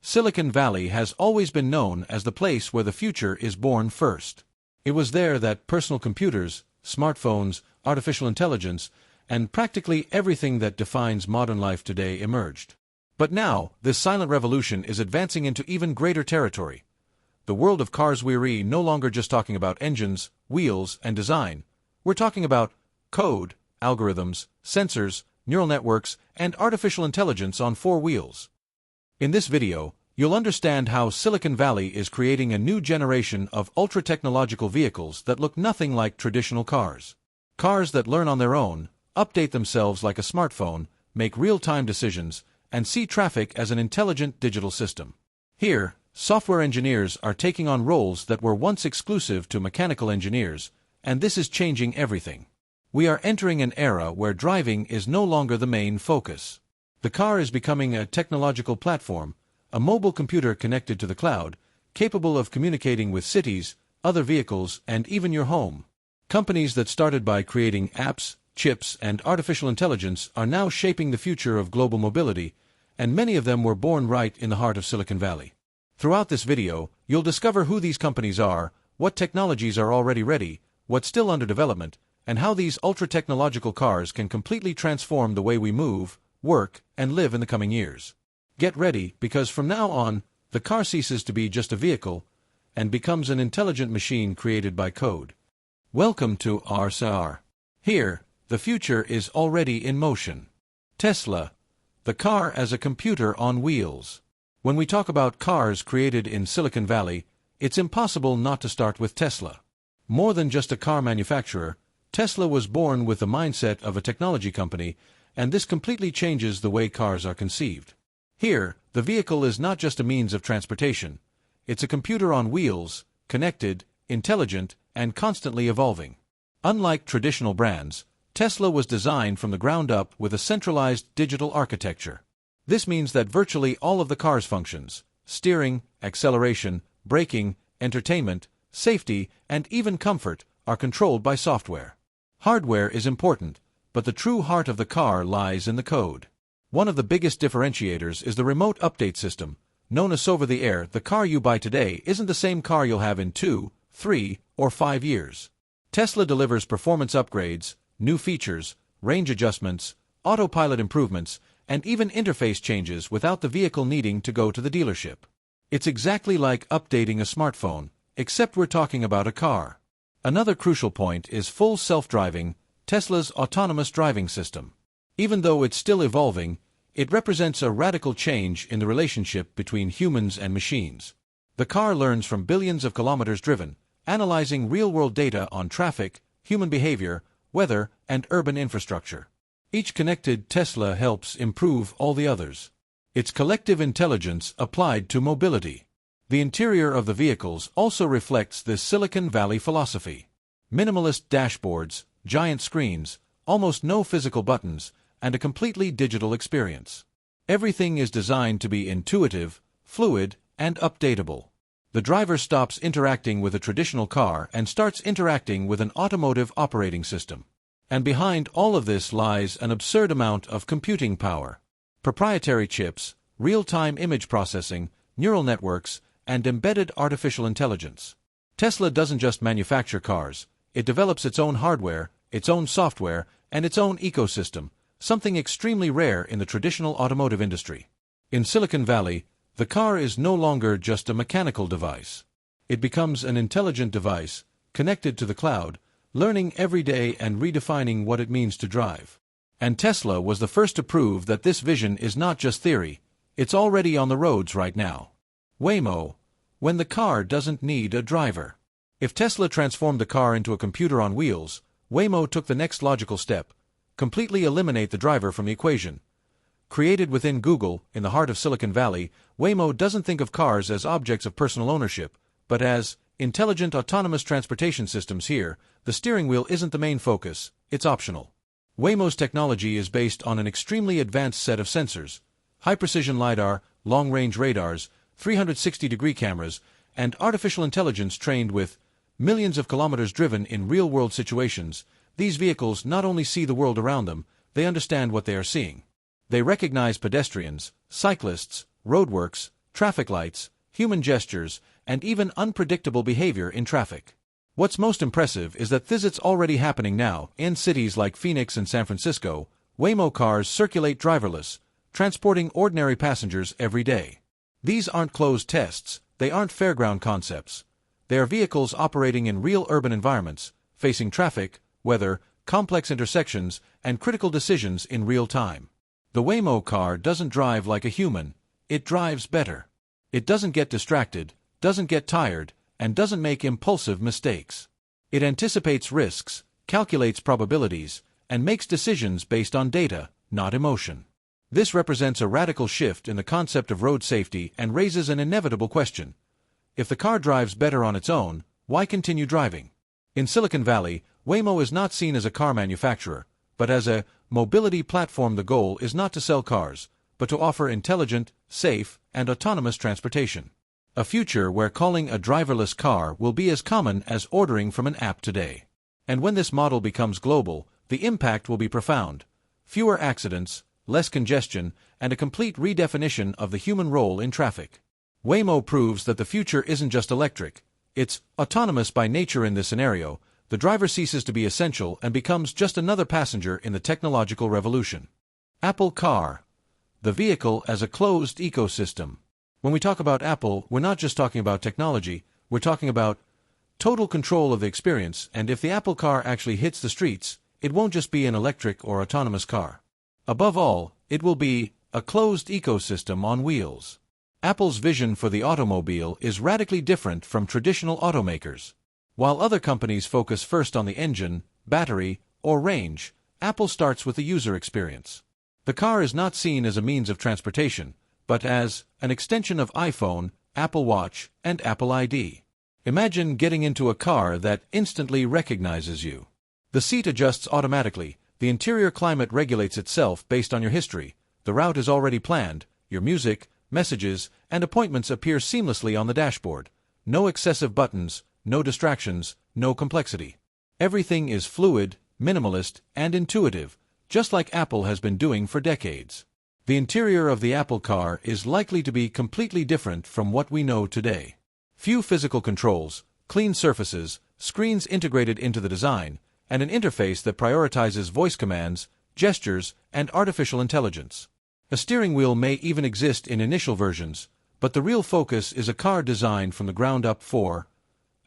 Silicon Valley has always been known as the place where the future is born first. It was there that personal computers, smartphones, artificial intelligence, and practically everything that defines modern life today emerged. But now, this silent revolution is advancing into even greater territory. The world of cars we're no longer just talking about engines, wheels, and design. We're talking about code, algorithms, sensors, neural networks, and artificial intelligence on four wheels. In this video, you'll understand how Silicon Valley is creating a new generation of ultra-technological vehicles that look nothing like traditional cars. Cars that learn on their own, update themselves like a smartphone, make real-time decisions, and see traffic as an intelligent digital system. Here, software engineers are taking on roles that were once exclusive to mechanical engineers, and this is changing everything. We are entering an era where driving is no longer the main focus. The car is becoming a technological platform, a mobile computer connected to the cloud, capable of communicating with cities, other vehicles, and even your home. Companies that started by creating apps, chips, and artificial intelligence are now shaping the future of global mobility, and many of them were born right in the heart of Silicon Valley. Throughout this video, you'll discover who these companies are, what technologies are already ready, what's still under development, and how these ultra-technological cars can completely transform the way we move, work, and live in the coming years. Get ready, because from now on, the car ceases to be just a vehicle and becomes an intelligent machine created by code. Welcome to CARHere. Here, the future is already in motion. Tesla, the car as a computer on wheels. When we talk about cars created in Silicon Valley, it's impossible not to start with Tesla. More than just a car manufacturer, Tesla was born with the mindset of a technology company, and this completely changes the way cars are conceived. Here, the vehicle is not just a means of transportation. It's a computer on wheels, connected, intelligent, and constantly evolving. Unlike traditional brands, Tesla was designed from the ground up with a centralized digital architecture. This means that virtually all of the car's functions, steering, acceleration, braking, entertainment, safety, and even comfort, are controlled by software. Hardware is important, but the true heart of the car lies in the code. One of the biggest differentiators is the remote update system. Known as over-the-air, the car you buy today isn't the same car you'll have in 2, 3, or 5 years. Tesla delivers performance upgrades, new features, range adjustments, autopilot improvements, and even interface changes without the vehicle needing to go to the dealership. It's exactly like updating a smartphone, except we're talking about a car. Another crucial point is full self-driving, Tesla's autonomous driving system. Even though it's still evolving, it represents a radical change in the relationship between humans and machines. The car learns from billions of kilometers driven, analyzing real-world data on traffic, human behavior, weather, and urban infrastructure. Each connected Tesla helps improve all the others. It's collective intelligence applied to mobility. The interior of the vehicles also reflects this Silicon Valley philosophy. Minimalist dashboards, giant screens, almost no physical buttons, and a completely digital experience. Everything is designed to be intuitive, fluid, and updatable. The driver stops interacting with a traditional car and starts interacting with an automotive operating system. And behind all of this lies an absurd amount of computing power. Proprietary chips, real-time image processing, neural networks, and embedded artificial intelligence. Tesla doesn't just manufacture cars, it develops its own hardware, its own software, and its own ecosystem, something extremely rare in the traditional automotive industry. In Silicon Valley, the car is no longer just a mechanical device. It becomes an intelligent device, connected to the cloud, learning every day and redefining what it means to drive. And Tesla was the first to prove that this vision is not just theory, it's already on the roads right now. Waymo, when the car doesn't need a driver. If Tesla transformed the car into a computer on wheels, Waymo took the next logical step: completely eliminate the driver from the equation. Created within Google, in the heart of Silicon Valley, Waymo doesn't think of cars as objects of personal ownership, but as intelligent autonomous transportation systems. Here, the steering wheel isn't the main focus, it's optional. Waymo's technology is based on an extremely advanced set of sensors: high-precision LiDAR, long-range radars, 360-degree cameras, and artificial intelligence trained with millions of kilometers driven in real-world situations. These vehicles not only see the world around them, they understand what they are seeing. They recognize pedestrians, cyclists, roadworks, traffic lights, human gestures, and even unpredictable behavior in traffic. What's most impressive is that this is already happening now. In cities like Phoenix and San Francisco, Waymo cars circulate driverless, transporting ordinary passengers every day. These aren't closed tests, they aren't fairground concepts. They are vehicles operating in real urban environments, facing traffic, weather, complex intersections, and critical decisions in real time. The Waymo car doesn't drive like a human, it drives better. It doesn't get distracted, doesn't get tired, and doesn't make impulsive mistakes. It anticipates risks, calculates probabilities, and makes decisions based on data, not emotion. This represents a radical shift in the concept of road safety and raises an inevitable question. If the car drives better on its own, why continue driving? In Silicon Valley, Waymo is not seen as a car manufacturer, but as a mobility platform. The goal is not to sell cars, but to offer intelligent, safe, and autonomous transportation. A future where calling a driverless car will be as common as ordering from an app today. And when this model becomes global, the impact will be profound. Fewer accidents, less congestion, and a complete redefinition of the human role in traffic. Waymo proves that the future isn't just electric, it's autonomous by nature. In this scenario, the driver ceases to be essential and becomes just another passenger in the technological revolution. Apple Car, the vehicle as a closed ecosystem. When we talk about Apple, we're not just talking about technology, we're talking about total control of the experience, and if the Apple Car actually hits the streets, it won't just be an electric or autonomous car. Above all, it will be a closed ecosystem on wheels. Apple's vision for the automobile is radically different from traditional automakers. While other companies focus first on the engine, battery, or range, Apple starts with the user experience. The car is not seen as a means of transportation, but as an extension of iPhone, Apple Watch, and Apple ID. Imagine getting into a car that instantly recognizes you. The seat adjusts automatically, the interior climate regulates itself based on your history, the route is already planned, your music, messages, and appointments appear seamlessly on the dashboard. No excessive buttons, no distractions, no complexity. Everything is fluid, minimalist, and intuitive, just like Apple has been doing for decades. The interior of the Apple Car is likely to be completely different from what we know today. Few physical controls, clean surfaces, screens integrated into the design, and an interface that prioritizes voice commands, gestures, and artificial intelligence. A steering wheel may even exist in initial versions, but the real focus is a car designed from the ground up for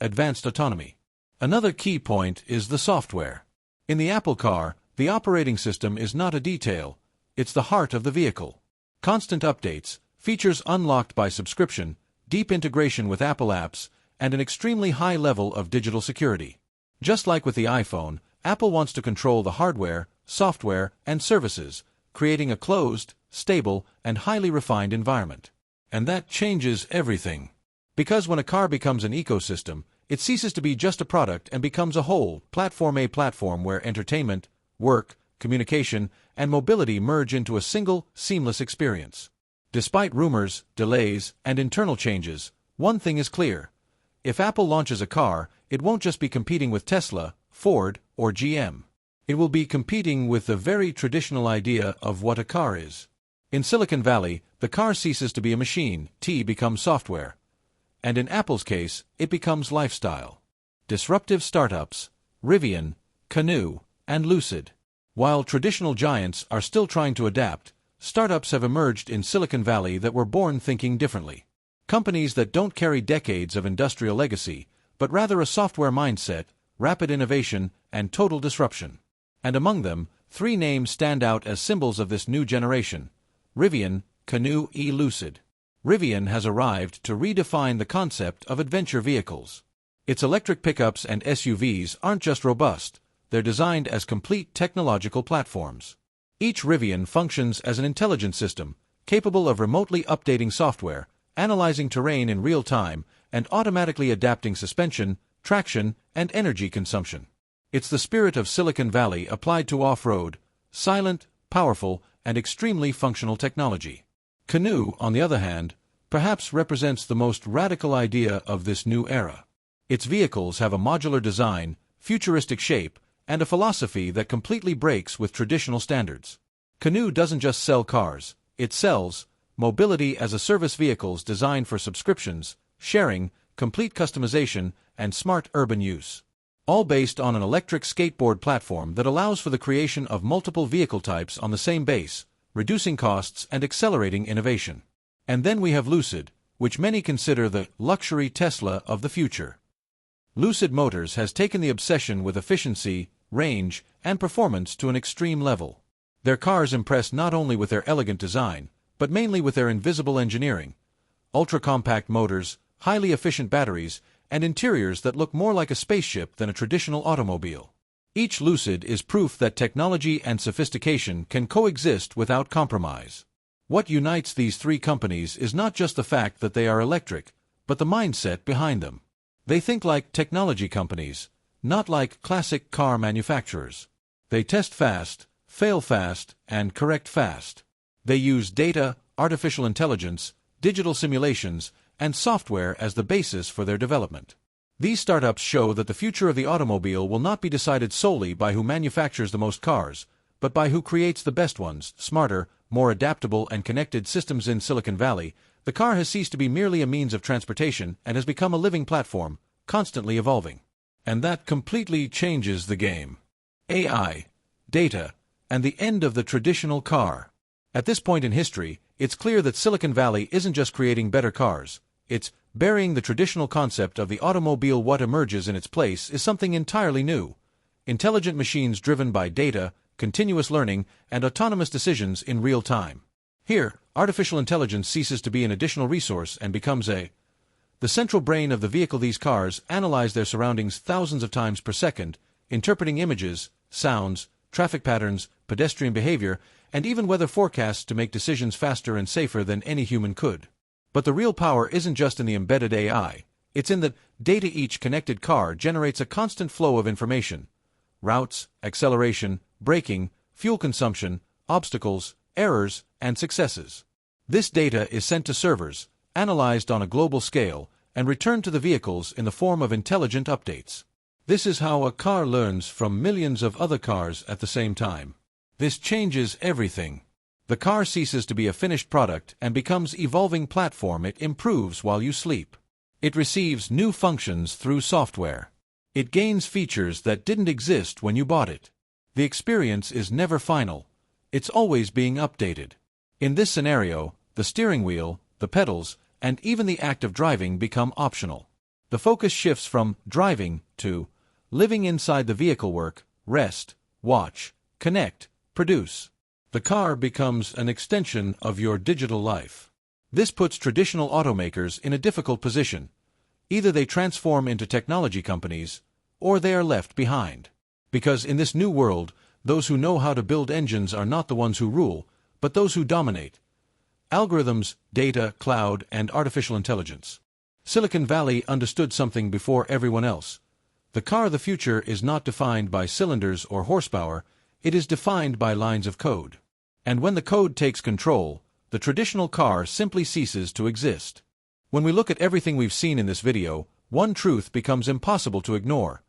advanced autonomy. Another key point is the software. In the Apple Car, the operating system is not a detail, it's the heart of the vehicle. Constant updates, features unlocked by subscription, deep integration with Apple apps, and an extremely high level of digital security. Just like with the iPhone, Apple wants to control the hardware, software, and services, creating a closed, stable, and highly refined environment. And that changes everything. Because when a car becomes an ecosystem, it ceases to be just a product and becomes a whole, a platform where entertainment, work, communication, and mobility merge into a single, seamless experience. Despite rumors, delays, and internal changes, one thing is clear. If Apple launches a car, it won't just be competing with Tesla, Ford, or GM. It will be competing with the very traditional idea of what a car is. In Silicon Valley, the car ceases to be a machine, T becomes software. And in Apple's case, it becomes lifestyle. Disruptive startups, Rivian, Canoo, and Lucid. While traditional giants are still trying to adapt, startups have emerged in Silicon Valley that were born thinking differently. Companies that don't carry decades of industrial legacy, but rather a software mindset, rapid innovation, and total disruption. And among them, three names stand out as symbols of this new generation: Rivian, Canoo, and Lucid. Rivian has arrived to redefine the concept of adventure vehicles. Its electric pickups and SUVs aren't just robust, they're designed as complete technological platforms. Each Rivian functions as an intelligent system, capable of remotely updating software, analyzing terrain in real time, and automatically adapting suspension, traction, and energy consumption. It's the spirit of Silicon Valley applied to off-road, silent, powerful, and extremely functional technology. Canoo, on the other hand, perhaps represents the most radical idea of this new era. Its vehicles have a modular design, futuristic shape, and a philosophy that completely breaks with traditional standards. Canoo doesn't just sell cars, it sells mobility as a service vehicles designed for subscriptions, sharing, complete customization, and smart urban use. All based on an electric skateboard platform that allows for the creation of multiple vehicle types on the same base, reducing costs and accelerating innovation. And then we have Lucid, which many consider the luxury Tesla of the future. Lucid Motors has taken the obsession with efficiency, range, and performance to an extreme level. Their cars impress not only with their elegant design, but mainly with their invisible engineering, ultra-compact motors, highly efficient batteries, and interiors that look more like a spaceship than a traditional automobile. Each Lucid is proof that technology and sophistication can coexist without compromise. What unites these three companies is not just the fact that they are electric, but the mindset behind them. They think like technology companies, not like classic car manufacturers. They test fast, fail fast, and correct fast. They use data, artificial intelligence, digital simulations, and software as the basis for their development. These startups show that the future of the automobile will not be decided solely by who manufactures the most cars, but by who creates the best ones. Smarter, more adaptable and connected systems. In Silicon Valley, the car has ceased to be merely a means of transportation and has become a living platform, constantly evolving. And that completely changes the game. AI, data, and the end of the traditional car. At this point in history, it's clear that Silicon Valley isn't just creating better cars, it's burying the traditional concept of the automobile. What emerges in its place is something entirely new. Intelligent machines driven by data, continuous learning, and autonomous decisions in real time. Here, artificial intelligence ceases to be an additional resource and becomes the central brain of the vehicle. These cars analyze their surroundings thousands of times per second, interpreting images, sounds, traffic patterns, pedestrian behavior, and even weather forecasts to make decisions faster and safer than any human could. But the real power isn't just in the embedded AI, it's in the data. Each connected car generates a constant flow of information: routes, acceleration, braking, fuel consumption, obstacles, errors, and successes. This data is sent to servers, analyzed on a global scale, and returned to the vehicles in the form of intelligent updates. This is how a car learns from millions of other cars at the same time. This changes everything. The car ceases to be a finished product and becomes an evolving platform. It improves while you sleep. It receives new functions through software. It gains features that didn't exist when you bought it. The experience is never final. It's always being updated. In this scenario, the steering wheel, the pedals, and even the act of driving become optional. The focus shifts from driving to living inside the vehicle. Work, rest, watch, connect, produce. The car becomes an extension of your digital life. This puts traditional automakers in a difficult position. Either they transform into technology companies, or they are left behind. Because in this new world, those who know how to build engines are not the ones who rule, but those who dominate. Algorithms, data, cloud, and artificial intelligence. Silicon Valley understood something before everyone else. The car of the future is not defined by cylinders or horsepower, it is defined by lines of code. And when the code takes control, the traditional car simply ceases to exist. When we look at everything we've seen in this video, one truth becomes impossible to ignore.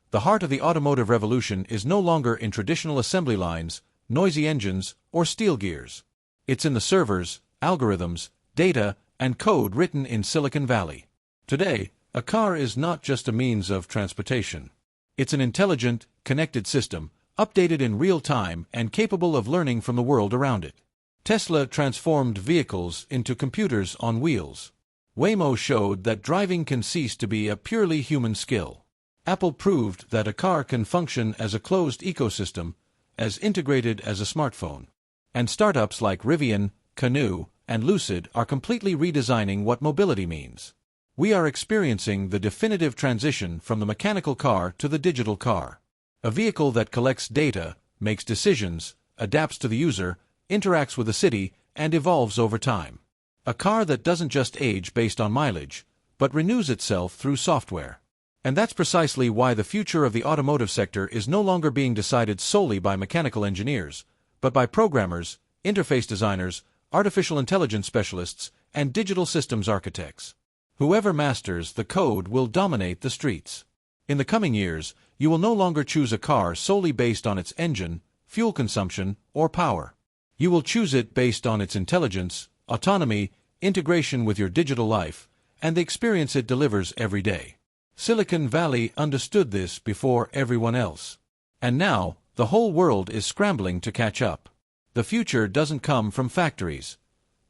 The heart of the automotive revolution is no longer in traditional assembly lines, noisy engines, or steel gears. It's in the servers, algorithms, data, and code written in Silicon Valley. Today, a car is not just a means of transportation. It's an intelligent, connected system, updated in real time and capable of learning from the world around it. Tesla transformed vehicles into computers on wheels. Waymo showed that driving can cease to be a purely human skill. Apple proved that a car can function as a closed ecosystem, as integrated as a smartphone. And startups like Rivian, Canoo, and Lucid are completely redesigning what mobility means. We are experiencing the definitive transition from the mechanical car to the digital car. A vehicle that collects data, makes decisions, adapts to the user, interacts with the city, and evolves over time. A car that doesn't just age based on mileage, but renews itself through software. And that's precisely why the future of the automotive sector is no longer being decided solely by mechanical engineers, but by programmers, interface designers, artificial intelligence specialists, and digital systems architects. Whoever masters the code will dominate the streets. In the coming years, you will no longer choose a car solely based on its engine, fuel consumption, or power. You will choose it based on its intelligence, autonomy, integration with your digital life, and the experience it delivers every day. Silicon Valley understood this before everyone else. And now, the whole world is scrambling to catch up. The future doesn't come from factories.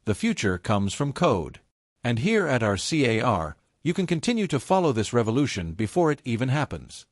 The future comes from code. And here at our CAR, you can continue to follow this revolution before it even happens.